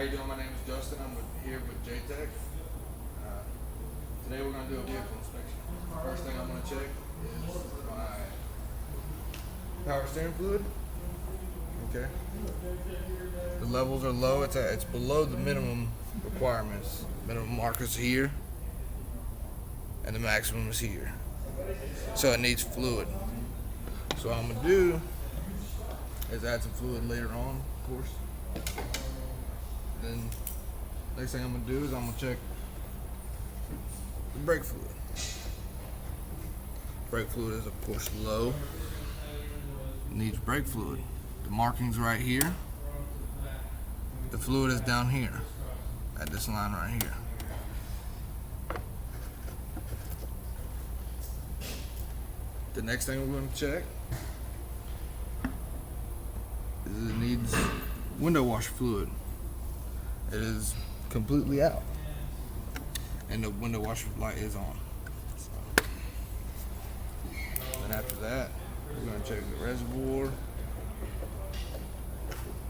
you doing? My name is Justin. I'm here with JTech. Today we're going to do a vehicle inspection. First thing I'm going to check is my power steering fluid. Okay. The levels are low. It's below the minimum requirements. Minimum markers here, and the maximum is here. So it needs fluid. So what I'm going to do is add some fluid later on, of course. Then next thing I'm going to do is I'm going to check the brake fluid. Brake fluid is of course low. It needs brake fluid. The marking's right here. The fluid is down here at this line right here. The next thing we're going to check is it needs window washer fluid. It is completely out, and the window washer light is on. So, then after that, we're going to check the reservoir,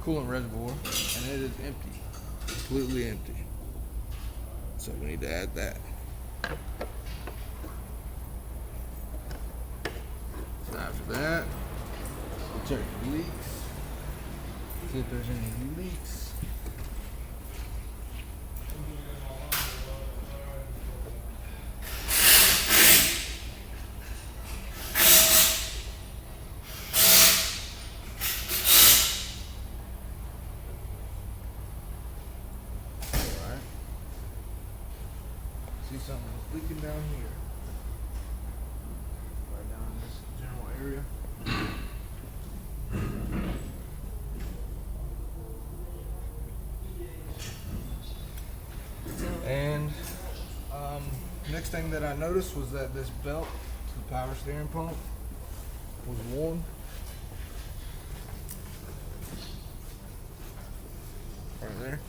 coolant reservoir, and it is empty, completely empty. So we need to add that. After that, we'll check the leaks, see if there's any leaks. Alright. See something leaking down here. Right down in this general area. And next thing that I noticed was that this belt to the power steering pump was worn. Right there.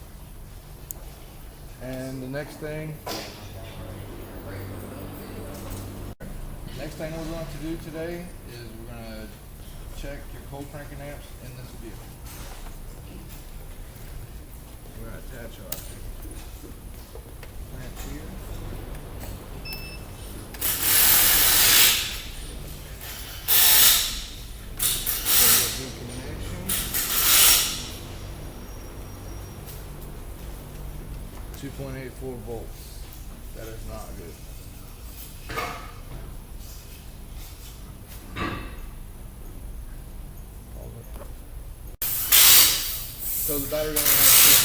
And the next thing we're going to do today is we're going to check your cold cranking amps in this vehicle. We're going to attach our clamp here. So good connection. 2.84 volts. That is not good. So the battery only has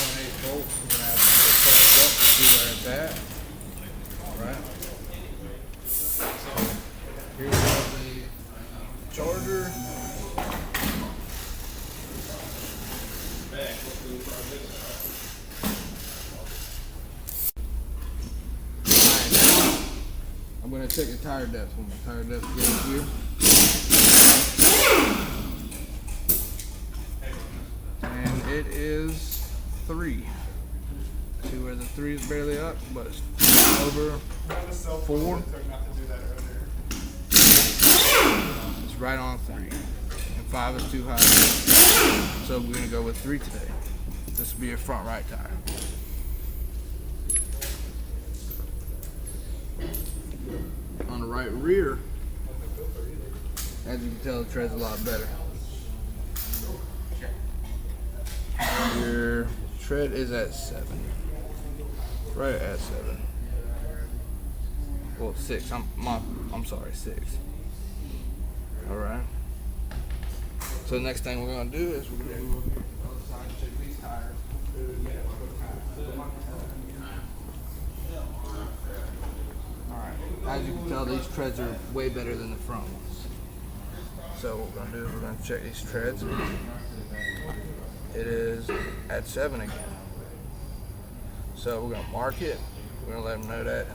2.8 volts. We're going to have to charge it up to see where it's at. Alright. Here we have the charger. Alright, I'm going to check the tire depth when my tire depth gauge here. It is 3. See where the 3 is barely up, but it's over 4. It's right on 3. And 5 is too high. So we're going to go with 3 today. This will be your front right tire. On the right rear, as you can tell, the tread's a lot better. Your tread is at 7. Right at 7. Well, 6. I'm sorry, 6. Alright. So the next thing we're gonna do is we're gonna go to the other side and check these tires. Alright. As you can tell, these treads are way better than the front ones. So what we're gonna do is we're gonna check these treads. It is at 7 again. So we're gonna mark it. We're gonna let them know that,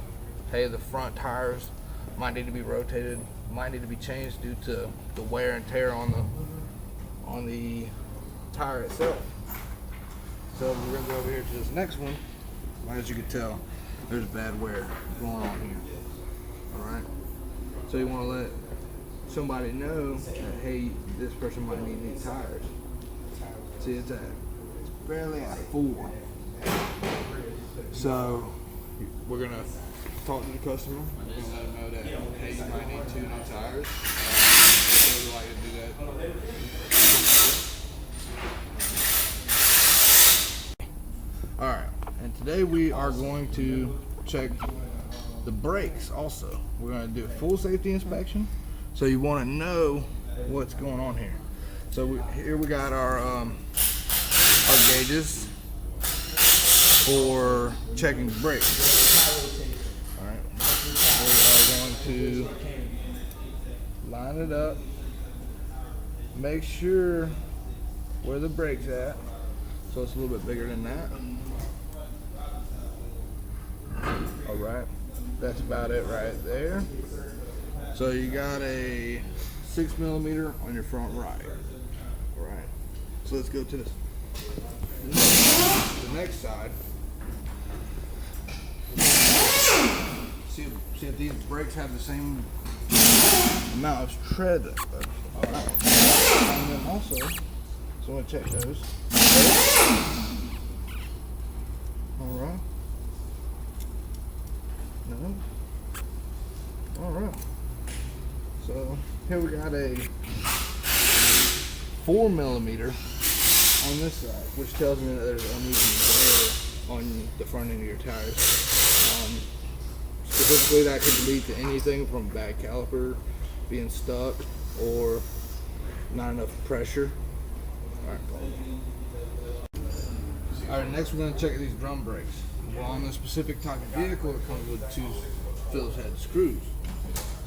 hey, the front tires might need to be rotated, might need to be changed due to the wear and tear on the tire itself. So we're gonna go over here to this next one. As you can tell, there's bad wear going on here. All right. So you want to let somebody know that, hey, this person might need new tires. See, it's barely at 4. So we're gonna talk to the customer. We're gonna let them know that hey, you might need 2 new tires. They would like to do that. All right, and today we are going to check the brakes. Also, we're gonna do a full safety inspection. So you want to know what's going on here. So here we got our gauges for checking brakes. All right, we are going to line it up, make sure where the brake's at, so it's a little bit bigger than that. All right, that's about it right there. So you got a 6mm on your front right. All right, so let's go to the next side. See if these brakes have the same amount of tread. All right. And then also, so I want to check those. All right. No. All right. So here we got a 4mm on this side, which tells me that there's uneven wear on the front end of your tires. Specifically, that could lead to anything from bad caliper being stuck or not enough pressure. All right, next we're going to check these drum brakes. Well, on this specific type of vehicle, it comes with 2 Phillips head screws.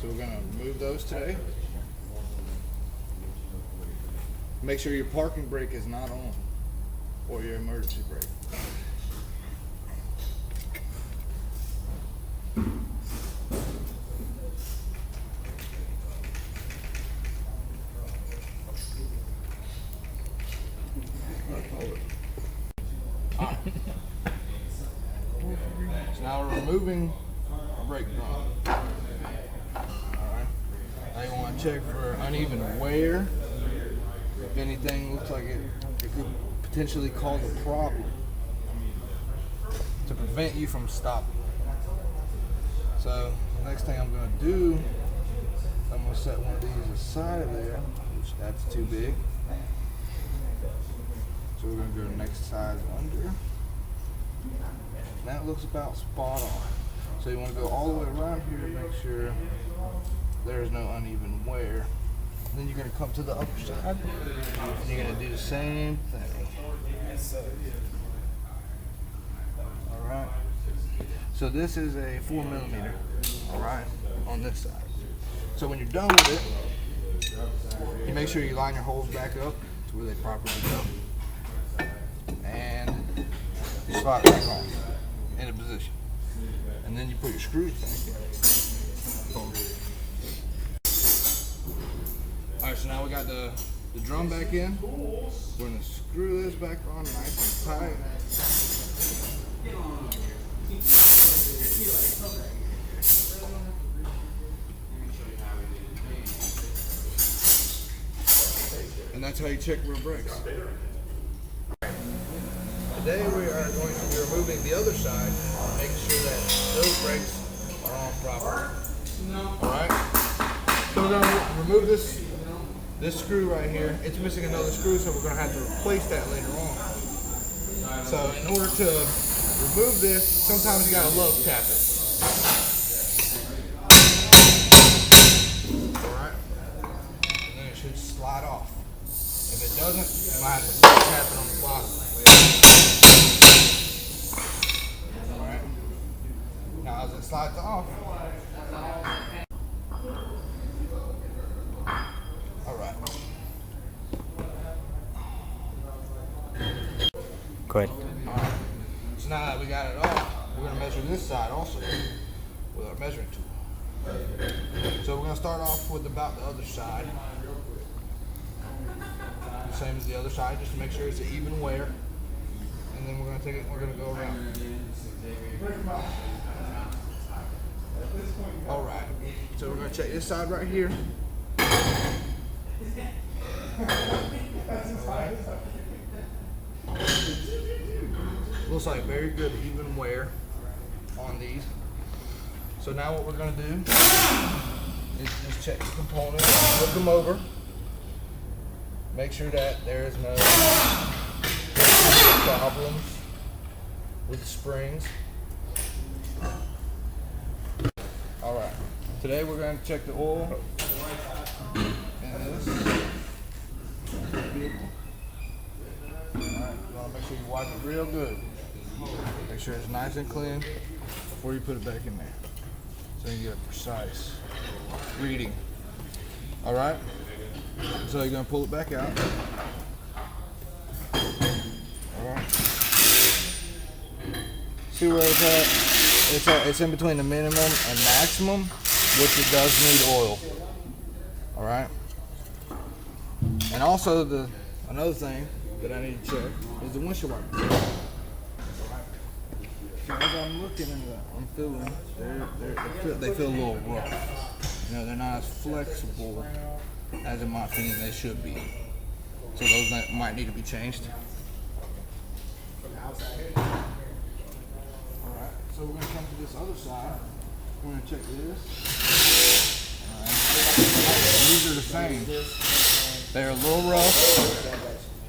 So we're going to remove those today. Make sure your parking brake is not on, or your emergency brake. So now we're removing our brake drum. Alright. Now you want to check for uneven wear. If anything looks like it could potentially cause a problem to prevent you from stopping. So the next thing I'm going to do, I'm going to set one of these aside of there, which that's too big. So we're going to go to the next size under. That looks about spot on. So you want to go all the way around here to make sure there's no uneven wear. And then you're going to come to the upper side and you're going to do the same thing. Alright. So this is a 4mm, alright, on this side. So when you're done with it, you make sure you line your holes back up to where they properly go. And you slide it back on into position. And then you put your screws back in. Boom. Alright, so now we got the drum back in. We're going to screw this back on nice and tight. And that's how you check rear brakes. Today we are going to be removing the other side, making sure that those brakes are on properly. Alright? So we're going to remove this screw right here. It's missing another screw, so we're going to have to replace that later on. So in order to remove this, sometimes you got to love tap it. Alright? And then it should slide off. If it doesn't, you might have to tap it on the bottom. Alright? Now as it slides off, alright. Go ahead. Alright. So now that we got it off, we're going to measure this side also with our measuring tool. So we're going to start off with about the other side. Same as the other side, just to make sure it's an even wear. And then we're going to take it, we're going to go around. Alright, so we're going to check this side right here. Alright. Looks like very good even wear on these. So now what we're gonna do is just check the components, look them over, make sure that there is no problems with the springs. All right, today we're going to check the oil in this vehicle. All right, you want to make sure you wipe it real good. Make sure it's nice and clean before you put it back in there, so you get a precise reading. All right, so you're going to pull it back out. All right. See where it's at? It's in between the minimum and maximum, which it does need oil. All right. And also another thing that I need to check is the windshield wiper. So as I'm looking at that, I'm feeling they feel a little rough. You know, they're not as flexible as, in my opinion, they should be. So those might need to be changed. Alright, so we're going to come to this other side. We're going to check this. Alright. These are the same. They're a little rough.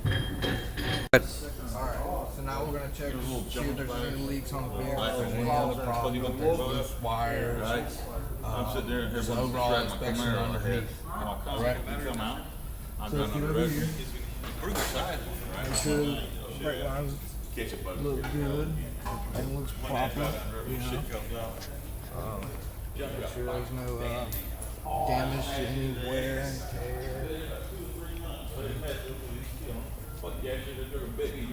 Alright, so now we're going to check see if there's any leaks on the vehicle, if there's any other problems, loose wires. I'm sitting there and Just overall inspection underneath. Right. So if you look here, make sure the brake lines look good and looks proper, you know. Make sure there's no damage to any wear and tear.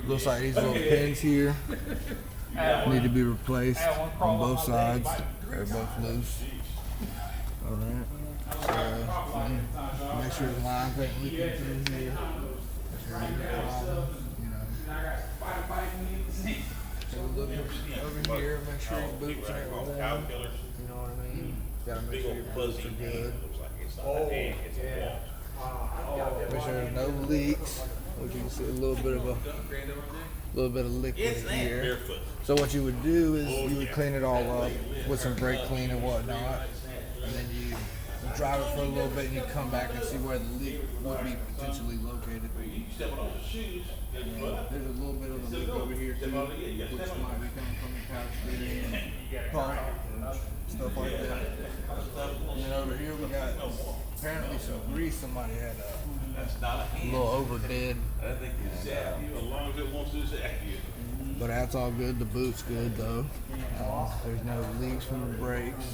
Looks like these little pins here need to be replaced on both sides. They're both loose. Alright. So make sure the lines ain't leaking through here. So look over here, make sure your boots ain't warm. You know what I mean? Gotta make sure your boots are good. Make sure there's no leaks. Which you can see a little bit of liquid here. So what you would do is you would clean it all up with some brake clean and whatnot, and then you drive it for a little bit and you come back and see where the leak would be potentially located. There's a little bit of a leak over here too, which might be coming from the power steering and pump and stuff like that. And then over here we got apparently some grease. Somebody had a little overdid. But that's all good. The boot's good though. There's no leaks from the brakes.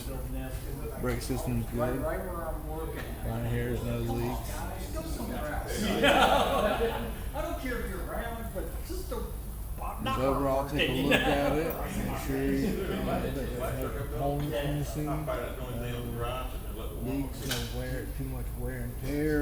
Brake system's good. Down here there's no leaks. I don't care if you're around, but just don't. Just overall take a look at it. Make sure that there's no components missing. Leaks, no wear, too much wear and tear.